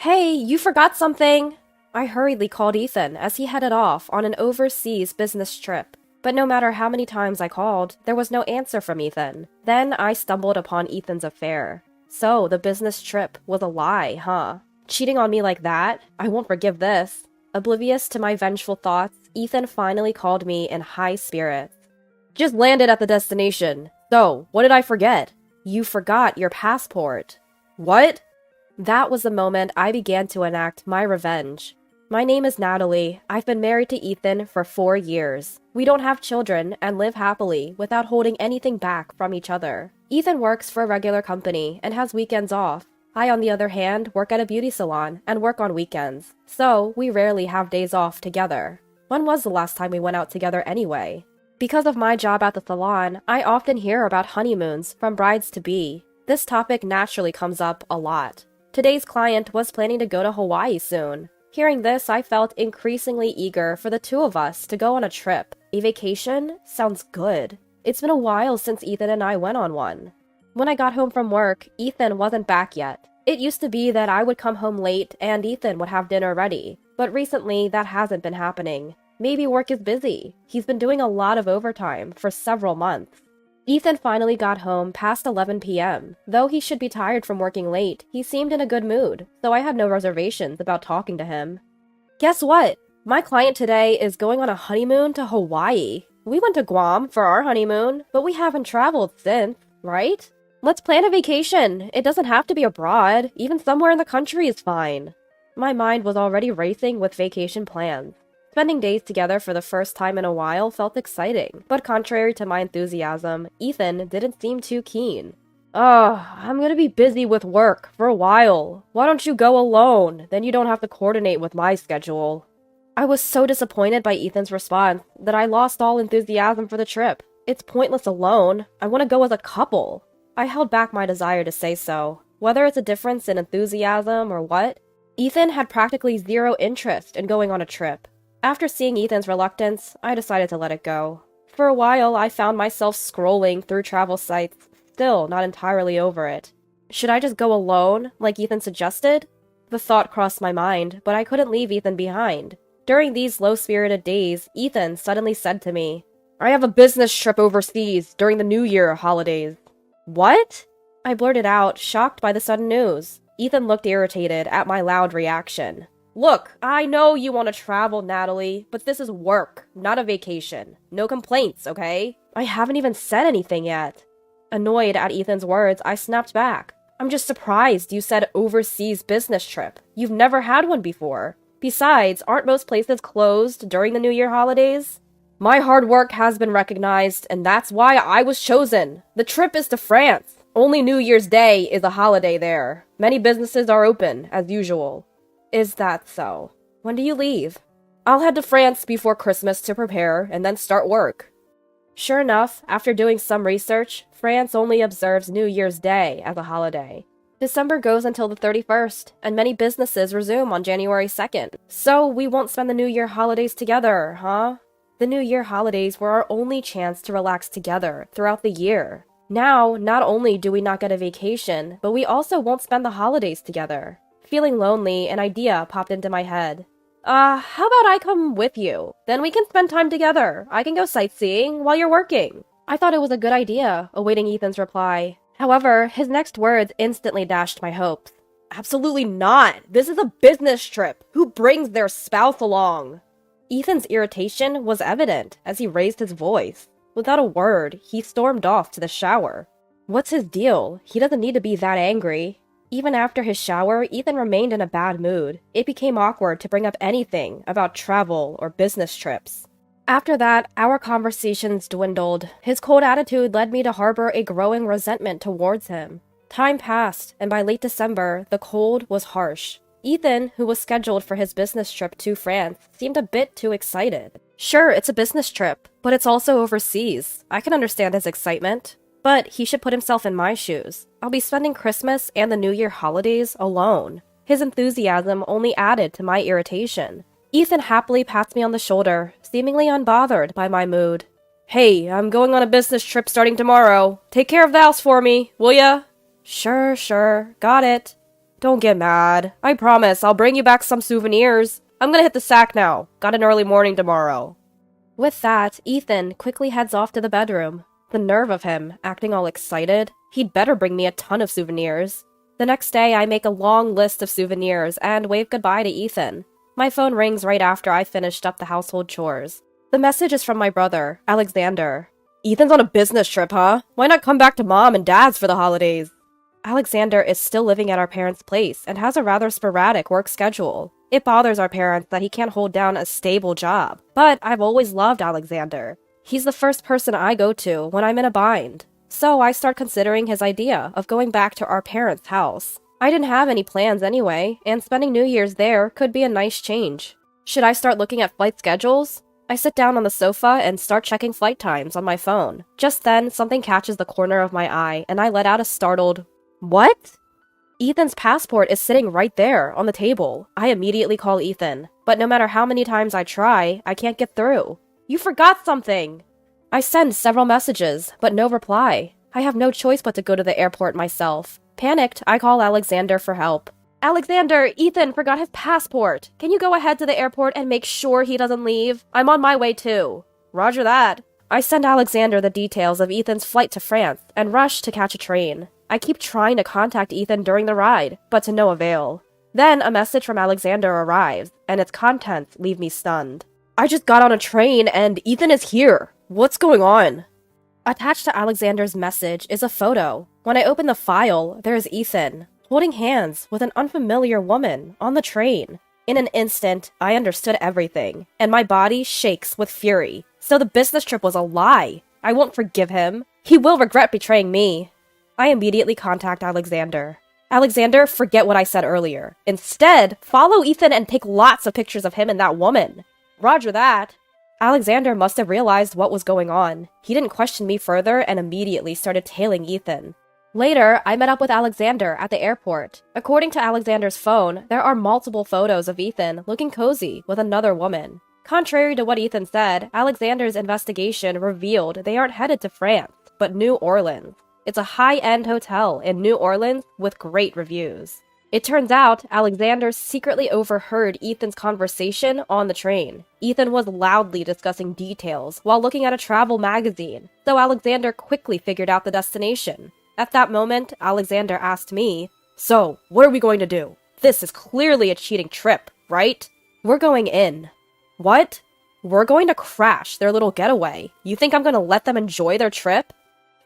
Hey, you forgot something! I hurriedly called Ethan as he headed off on an overseas business trip. But no matter how many times I called, there was no answer from Ethan. Then I stumbled upon Ethan's affair. So, the business trip was a lie, huh? Cheating on me like that? I won't forgive this. Oblivious to my vengeful thoughts, Ethan finally called me in high spirits. Just landed at the destination. So, what did I forget? You forgot your passport. What? That was the moment I began to enact my revenge. My name is Natalie. I've been married to Ethan for 4 years. We don't have children and live happily without holding anything back from each other. Ethan works for a regular company and has weekends off. I, on the other hand, work at a beauty salon and work on weekends, so we rarely have days off together. When was the last time we went out together anyway? Because of my job at the salon, I often hear about honeymoons from brides-to-be. This topic naturally comes up a lot. Today's client was planning to go to Hawaii soon. Hearing this, I felt increasingly eager for the two of us to go on a trip. A vacation? Sounds good. It's been a while since Ethan and I went on one. When I got home from work, Ethan wasn't back yet. It used to be that I would come home late and Ethan would have dinner ready, but recently that hasn't been happening. Maybe work is busy. He's been doing a lot of overtime for several months. Ethan finally got home past 11 p.m. Though he should be tired from working late, he seemed in a good mood, so I had no reservations about talking to him. Guess what? My client today is going on a honeymoon to Hawaii. We went to Guam for our honeymoon, but we haven't traveled since, right? Let's plan a vacation. It doesn't have to be abroad. Even somewhere in the country is fine. My mind was already racing with vacation plans. Spending days together for the first time in a while felt exciting, but contrary to my enthusiasm, Ethan didn't seem too keen. Ugh, I'm gonna be busy with work for a while. Why don't you go alone? Then you don't have to coordinate with my schedule. I was so disappointed by Ethan's response that I lost all enthusiasm for the trip. It's pointless alone. I want to go as a couple. I held back my desire to say so. Whether it's a difference in enthusiasm or what, Ethan had practically zero interest in going on a trip. After seeing Ethan's reluctance, I decided to let it go. For a while, I found myself scrolling through travel sites, still not entirely over it. Should I just go alone, like Ethan suggested? The thought crossed my mind, but I couldn't leave Ethan behind. During these low-spirited days, Ethan suddenly said to me, "I have a business trip overseas during the New Year holidays." What? I blurted out, shocked by the sudden news. Ethan looked irritated at my loud reaction. Look, I know you want to travel, Natalie, but this is work, not a vacation. No complaints, okay? I haven't even said anything yet. Annoyed at Ethan's words, I snapped back. I'm just surprised you said overseas business trip. You've never had one before. Besides, aren't most places closed during the New Year holidays? My hard work has been recognized, and that's why I was chosen. The trip is to France. Only New Year's Day is a holiday there. Many businesses are open, as usual. Is that so? When do you leave? I'll head to France before Christmas to prepare and then start work. Sure enough, after doing some research, France only observes New Year's Day as a holiday. December goes until the 31st, and many businesses resume on January 2nd. So we won't spend the New Year holidays together, huh? The New Year holidays were our only chance to relax together throughout the year. Now, not only do we not get a vacation, but we also won't spend the holidays together. Feeling lonely, an idea popped into my head. How about I come with you? Then we can spend time together. I can go sightseeing while you're working. I thought it was a good idea, awaiting Ethan's reply. However, his next words instantly dashed my hopes. Absolutely not! This is a business trip! Who brings their spouse along? Ethan's irritation was evident as he raised his voice. Without a word, he stormed off to the shower. What's his deal? He doesn't need to be that angry. Even after his shower, Ethan remained in a bad mood. It became awkward to bring up anything about travel or business trips. After that, our conversations dwindled. His cold attitude led me to harbor a growing resentment towards him. Time passed, and by late December, the cold was harsh. Ethan, who was scheduled for his business trip to France, seemed a bit too excited. Sure, it's a business trip, but it's also overseas. I can understand his excitement. But he should put himself in my shoes. I'll be spending Christmas and the New Year holidays alone. His enthusiasm only added to my irritation. Ethan happily pats me on the shoulder, seemingly unbothered by my mood. Hey, I'm going on a business trip starting tomorrow. Take care of the house for me, will ya? Sure, got it. Don't get mad. I promise I'll bring you back some souvenirs. I'm gonna hit the sack now. Got an early morning tomorrow. With that, Ethan quickly heads off to the bedroom. The nerve of him, acting all excited. He'd better bring me a ton of souvenirs. The next day, I make a long list of souvenirs and wave goodbye to Ethan. My phone rings right after I finished up the household chores. The message is from my brother, Alexander. Ethan's on a business trip, huh? Why not come back to Mom and Dad's for the holidays? Alexander is still living at our parents' place and has a rather sporadic work schedule. It bothers our parents that he can't hold down a stable job, but I've always loved Alexander. He's the first person I go to when I'm in a bind. So I start considering his idea of going back to our parents' house. I didn't have any plans anyway, and spending New Year's there could be a nice change. Should I start looking at flight schedules? I sit down on the sofa and start checking flight times on my phone. Just then, something catches the corner of my eye, and I let out a startled, "What?" Ethan's passport is sitting right there on the table. I immediately call Ethan, but no matter how many times I try, I can't get through. "You forgot something!" I send several messages, but no reply. I have no choice but to go to the airport myself. Panicked, I call Alexander for help. "Alexander, Ethan forgot his passport. Can you go ahead to the airport and make sure he doesn't leave? I'm on my way too." "Roger that." I send Alexander the details of Ethan's flight to France and rush to catch a train. I keep trying to contact Ethan during the ride, but to no avail. Then a message from Alexander arrives, and its contents leave me stunned. "I just got on a train and Ethan is here. What's going on?" Attached to Alexander's message is a photo. When I open the file, there is Ethan, holding hands with an unfamiliar woman on the train. In an instant, I understood everything, and my body shakes with fury. So the business trip was a lie. I won't forgive him. He will regret betraying me. I immediately contact Alexander. "Alexander, forget what I said earlier. Instead, follow Ethan and take lots of pictures of him and that woman." "Roger that." Alexander must have realized what was going on. He didn't question me further and immediately started tailing Ethan. Later, I met up with Alexander at the airport. According to Alexander's phone, there are multiple photos of Ethan looking cozy with another woman. Contrary to what Ethan said, Alexander's investigation revealed they aren't headed to France, but New Orleans. It's a high-end hotel in New Orleans with great reviews. It turns out Alexander secretly overheard Ethan's conversation on the train. Ethan was loudly discussing details while looking at a travel magazine, so Alexander quickly figured out the destination. At that moment, Alexander asked me, "So, what are we going to do? This is clearly a cheating trip, right?" "We're going in." "What?" "We're going to crash their little getaway. You think I'm going to let them enjoy their trip?"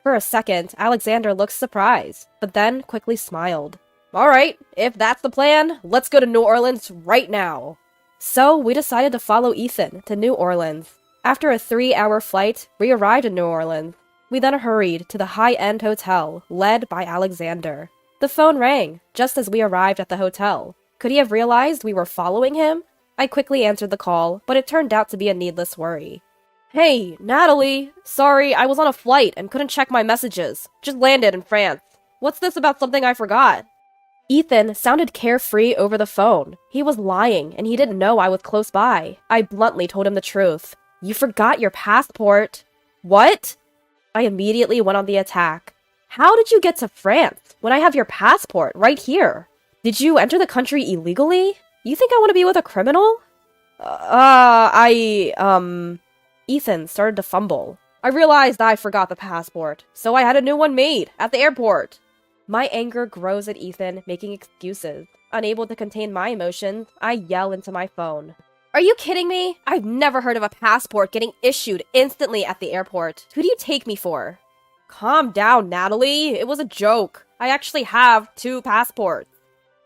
For a second, Alexander looked surprised, but then quickly smiled. "All right, if that's the plan, let's go to New Orleans right now." So we decided to follow Ethan to New Orleans. After a 3-hour flight, we arrived in New Orleans. We then hurried to the high-end hotel, led by Alexander. The phone rang, just as we arrived at the hotel. Could he have realized we were following him? I quickly answered the call, but it turned out to be a needless worry. "Hey, Natalie! Sorry, I was on a flight and couldn't check my messages. Just landed in France. What's this about something I forgot?" Ethan sounded carefree over the phone. He was lying, and he didn't know I was close by. I bluntly told him the truth. "You forgot your passport." "What?" I immediately went on the attack. "How did you get to France when I have your passport right here? Did you enter the country illegally? You think I want to be with a criminal?" Ethan started to fumble. "I realized I forgot the passport, so I had a new one made at the airport." My anger grows at Ethan making excuses. Unable to contain my emotions, I yell into my phone. "Are you kidding me? I've never heard of a passport getting issued instantly at the airport. Who do you take me for?" "Calm down, Natalie. It was a joke. I actually have 2 passports."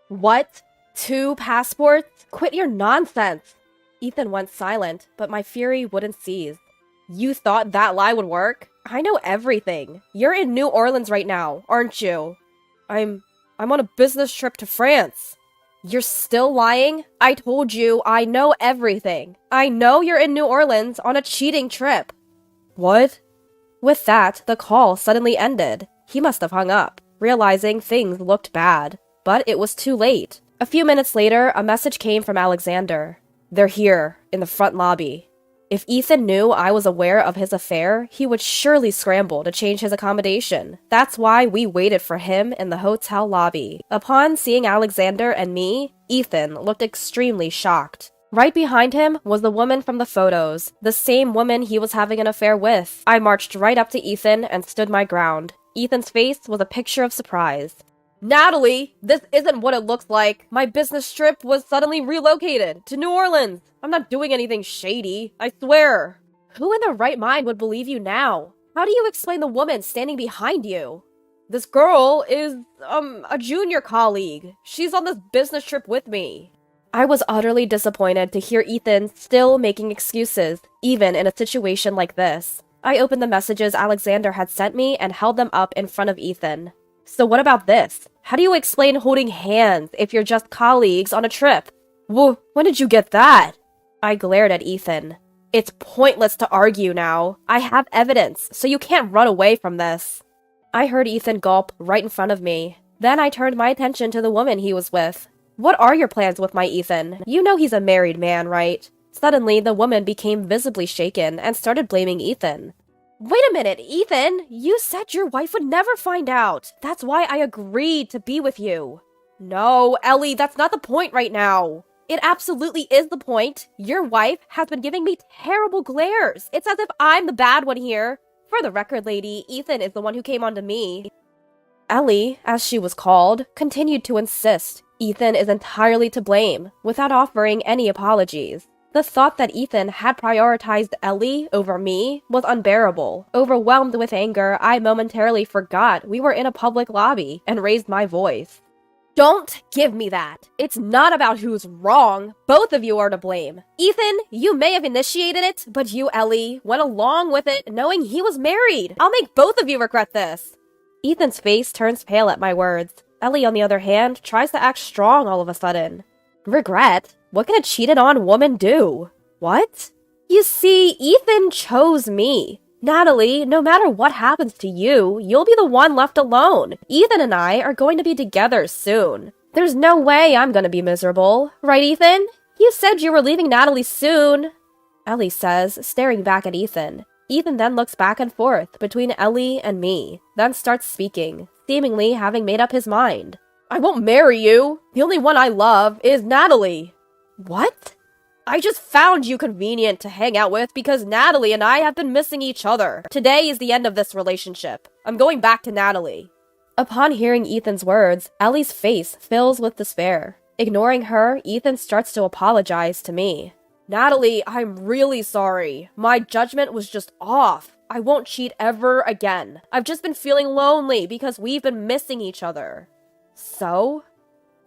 "What? 2 passports? Quit your nonsense." Ethan went silent, but my fury wouldn't cease. "You thought that lie would work? I know everything. You're in New Orleans right now, aren't you?" I'm on a business trip to France." "You're still lying? I told you I know everything. I know you're in New Orleans on a cheating trip." "What?" With that, the call suddenly ended. He must have hung up, realizing things looked bad. But it was too late. A few minutes later, a message came from Alexander. "They're here, in the front lobby." If Ethan knew I was aware of his affair, he would surely scramble to change his accommodation. That's why we waited for him in the hotel lobby. Upon seeing Alexander and me, Ethan looked extremely shocked. Right behind him was the woman from the photos, the same woman he was having an affair with. I marched right up to Ethan and stood my ground. Ethan's face was a picture of surprise. Natalie, this isn't what it looks like. My business trip was suddenly relocated to New Orleans. I'm not doing anything shady, I swear. Who in their right mind would believe you now? How do you explain the woman standing behind you? This girl is, a junior colleague. She's on this business trip with me. I was utterly disappointed to hear Ethan still making excuses, even in a situation like this. I opened the messages Alexander had sent me and held them up in front of Ethan. So what about this? How do you explain holding hands if you're just colleagues on a trip? When did you get that? I glared at Ethan. It's pointless to argue now. I have evidence, so you can't run away from this. I heard Ethan gulp right in front of me. Then I turned my attention to the woman he was with. What are your plans with my Ethan? You know he's a married man, right? Suddenly, the woman became visibly shaken and started blaming Ethan. Wait a minute, Ethan! You said your wife would never find out! That's why I agreed to be with you! No, Ellie, that's not the point right now! It absolutely is the point! Your wife has been giving me terrible glares! It's as if I'm the bad one here! For the record, lady, Ethan is the one who came on to me. Ellie, as she was called, continued to insist Ethan is entirely to blame, without offering any apologies. The thought that Ethan had prioritized Ellie over me was unbearable. Overwhelmed with anger, I momentarily forgot we were in a public lobby and raised my voice. Don't give me that. It's not about who's wrong. Both of you are to blame. Ethan, you may have initiated it, but you, Ellie, went along with it knowing he was married. I'll make both of you regret this. Ethan's face turns pale at my words. Ellie, on the other hand, tries to act strong all of a sudden. Regret? What can a cheated-on woman do? What? You see, Ethan chose me. Natalie, no matter what happens to you, you'll be the one left alone. Ethan and I are going to be together soon. There's no way I'm gonna be miserable. Right, Ethan? You said you were leaving Natalie soon. Ellie says, staring back at Ethan. Ethan then looks back and forth between Ellie and me, then starts speaking, seemingly having made up his mind. I won't marry you. The only one I love is Natalie. What? I just found you convenient to hang out with because Natalie and I have been missing each other. Today is the end of this relationship. I'm going back to Natalie. Upon hearing Ethan's words, Ellie's face fills with despair. Ignoring her, Ethan starts to apologize to me. Natalie, I'm really sorry. My judgment was just off. I won't cheat ever again. I've just been feeling lonely because we've been missing each other. So?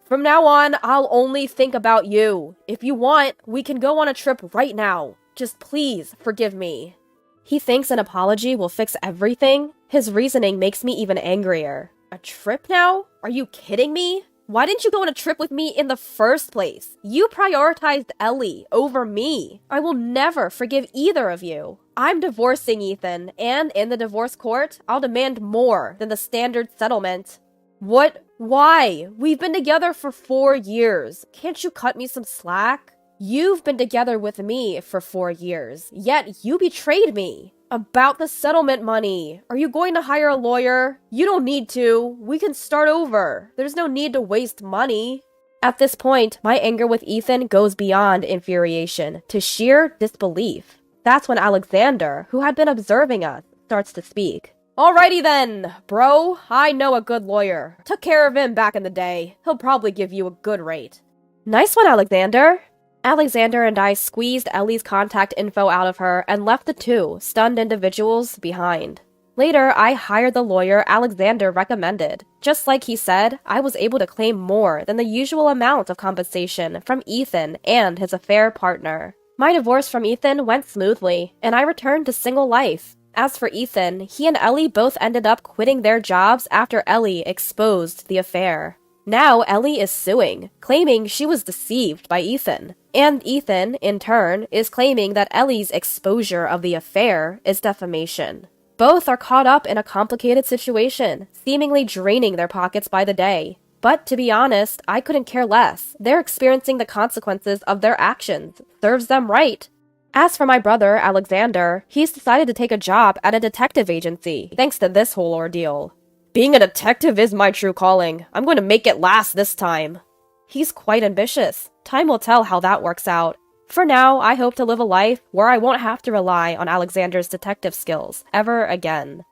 From now on, I'll only think about you. If you want, we can go on a trip right now. Just please forgive me. He thinks an apology will fix everything? His reasoning makes me even angrier. A trip now? Are you kidding me? Why didn't you go on a trip with me in the first place? You prioritized Ellie over me. I will never forgive either of you. I'm divorcing Ethan, and in the divorce court, I'll demand more than the standard settlement. What? Why? We've been together for 4 years. Can't you cut me some slack? You've been together with me for 4 years, yet you betrayed me. About the settlement money. Are you going to hire a lawyer? You don't need to. We can start over. There's no need to waste money. At this point, my anger with Ethan goes beyond infuriation to sheer disbelief. That's when Alexander, who had been observing us, starts to speak. Alrighty then, bro. I know a good lawyer. Took care of him back in the day. He'll probably give you a good rate. Nice one, Alexander. Alexander and I squeezed Ellie's contact info out of her and left the two stunned individuals behind. Later, I hired the lawyer Alexander recommended. Just like he said, I was able to claim more than the usual amount of compensation from Ethan and his affair partner. My divorce from Ethan went smoothly, and I returned to single life. As for Ethan, he and Ellie both ended up quitting their jobs after Ellie exposed the affair. Now Ellie is suing, claiming she was deceived by Ethan. And Ethan, in turn, is claiming that Ellie's exposure of the affair is defamation. Both are caught up in a complicated situation, seemingly draining their pockets by the day. But to be honest, I couldn't care less. They're experiencing the consequences of their actions. Serves them right. As for my brother, Alexander, he's decided to take a job at a detective agency, thanks to this whole ordeal. Being a detective is my true calling. I'm going to make it last this time. He's quite ambitious. Time will tell how that works out. For now, I hope to live a life where I won't have to rely on Alexander's detective skills ever again.